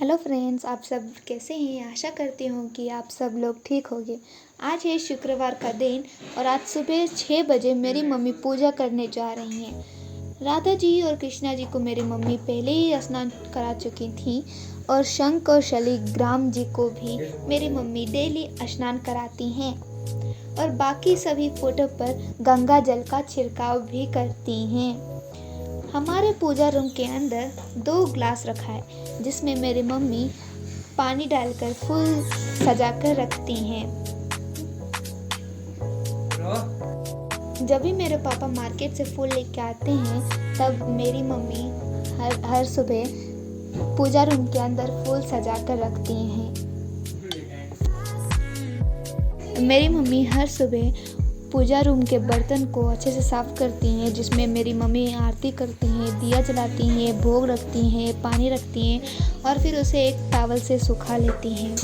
Hello friends, आप सब कैसे हैं। आशा करती हूँ कि आप सब लोग ठीक होंगे। आज है शुक्रवार का दिन और आज सुबह 6 बजे मेरी मम्मी पूजा करने जा रही हैं। राधा जी और कृष्णा जी को मेरी मम्मी पहले ही स्नान करा चुकी थी और शंख और शालिग्राम जी को भी मेरी मम्मी डेली स्नान कराती हैं और बाकी सभी फोटो पर गंगा जल का छिड़काव भी करती हैं। हमारे पूजा रूम के अंदर 2 ग्लास रखा है जिसमें मेरी मम्मी पानी डालकर फूल सजाकर रखती हैं। जब भी मेरे पापा मार्केट से फूल लेके आते हैं तब मेरी मम्मी हर सुबह पूजा रूम के अंदर फूल सजाकर रखती हैं। मेरी मम्मी हर सुबह पूजा रूम के बर्तन को अच्छे से साफ़ करती हैं, जिसमें मेरी मम्मी आरती करती हैं, दिया जलाती हैं, भोग रखती हैं, पानी रखती हैं और फिर उसे एक टॉवल से सुखा लेती हैं।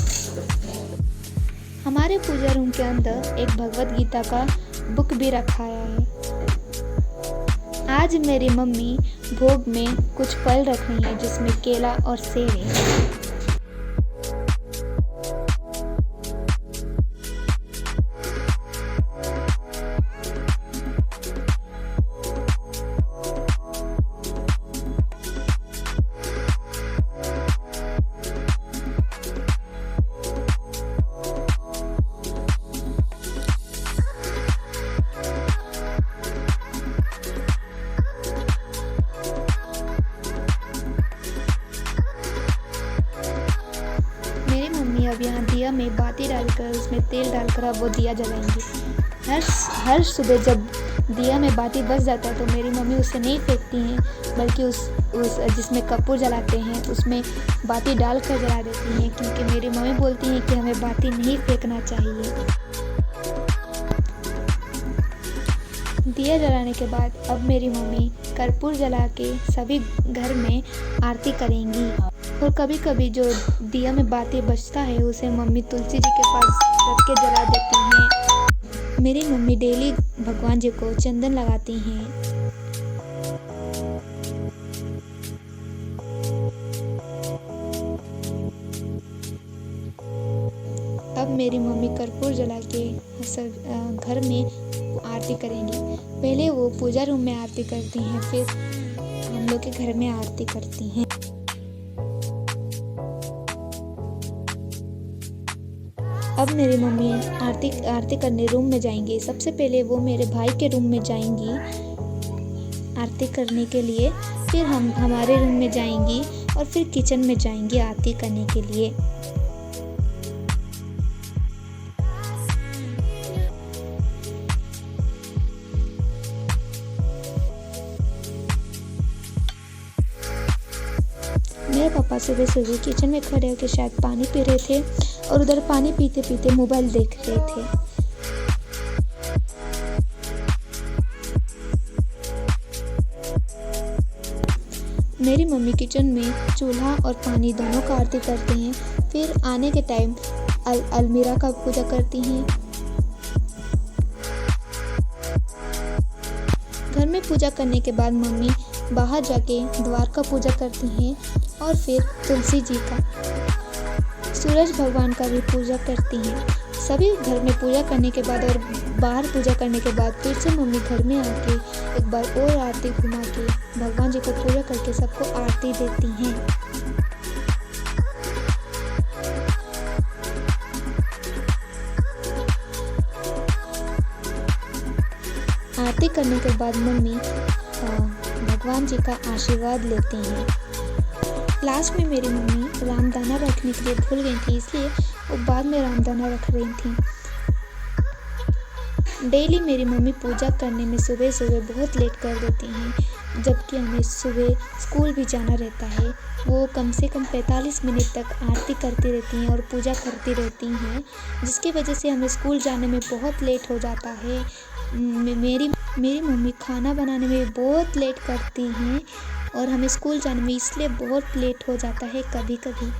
हमारे पूजा रूम के अंदर एक भगवत गीता का बुक भी रखाया है। आज मेरी मम्मी भोग में कुछ फल रख रही हैं जिसमें केला और सेब है। अब यहाँ दिया में बाती डालकर उसमें तेल डालकर अब वो दिया जलाएंगी। हर सुबह जब दिया में बाती बच जाता है तो मेरी मम्मी उसे नहीं फेंकती हैं, बल्कि उस जिसमें कपूर जलाते हैं उसमें बाती डालकर जला देती हैं, क्योंकि मेरी मम्मी बोलती हैं कि हमें बाती नहीं फेंकना चाहिए। दिया जलाने के बाद अब मेरी मम्मी कर्पूर जला के सभी घर में आरती करेंगी और कभी कभी जो दिया में बाती बचता है उसे मम्मी तुलसी जी के पास रख के जला देती हैं। मेरी मम्मी डेली भगवान जी को चंदन लगाती हैं। अब मेरी मम्मी कर्पूर जला के घर में आरती करेंगी। पहले वो पूजा रूम में आरती करती हैं, फिर हम लोग के घर में आरती करती हैं। अब मेरी मम्मी आरती करने रूम में जाएंगी। सबसे पहले वो मेरे भाई के रूम में जाएंगी आरती करने के लिए, फिर हम हमारे रूम में जाएंगी और फिर किचन में जाएंगी आरती करने के लिए। मेरे पापा सुबह सुबह किचन में खड़े होकर शायद पानी पी रहे थे और उधर पानी पीते पीते मोबाइल देख रहे थे। मेरी मम्मी किचन में चूल्हा और पानी दोनों का आरती करती हैं, फिर आने के टाइम अलमीरा का पूजा करती हैं। घर में पूजा करने के बाद मम्मी बाहर जाके द्वार का पूजा करती हैं और फिर तुलसी जी का, सूरज भगवान का भी पूजा करती हैं। सभी घर में पूजा करने के बाद और बाहर पूजा करने के बाद फिर से मम्मी घर में आके एक बार और आरती घुमा के भगवान जी को पूजा करके सबको आरती देती हैं। आरती करने के बाद मम्मी भगवान जी का आशीर्वाद लेती हैं। लास्ट में मेरी मम्मी रामदाना रखने के लिए भूल गई थी, इसलिए वो बाद में रामदाना रख रही थी। डेली मेरी मम्मी पूजा करने में सुबह सुबह बहुत लेट कर देती हैं, जबकि हमें सुबह स्कूल भी जाना रहता है। वो कम से कम 45 मिनट तक आरती करती रहती हैं और पूजा करती रहती हैं, जिसकी वजह से हमें स्कूल जाने में बहुत लेट हो जाता है। मेरी मम्मी खाना बनाने में बहुत लेट करती हैं और हमें स्कूल जाने में इसलिए बहुत लेट हो जाता है कभी कभी।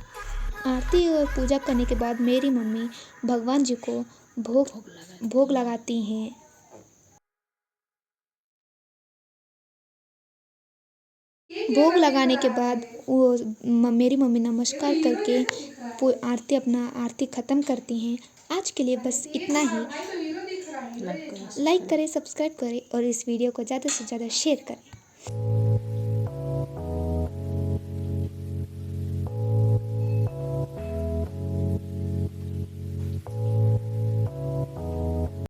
आरती और पूजा करने के बाद मेरी मम्मी भगवान जी को भोग लगाती हैं। भोग लगाने के बाद वो मेरी मम्मी नमस्कार करके आरती अपना आरती ख़त्म करती हैं। आज के लिए बस इतना ही। लाइक करें, सब्सक्राइब करें और इस वीडियो को ज़्यादा से ज़्यादा शेयर करें।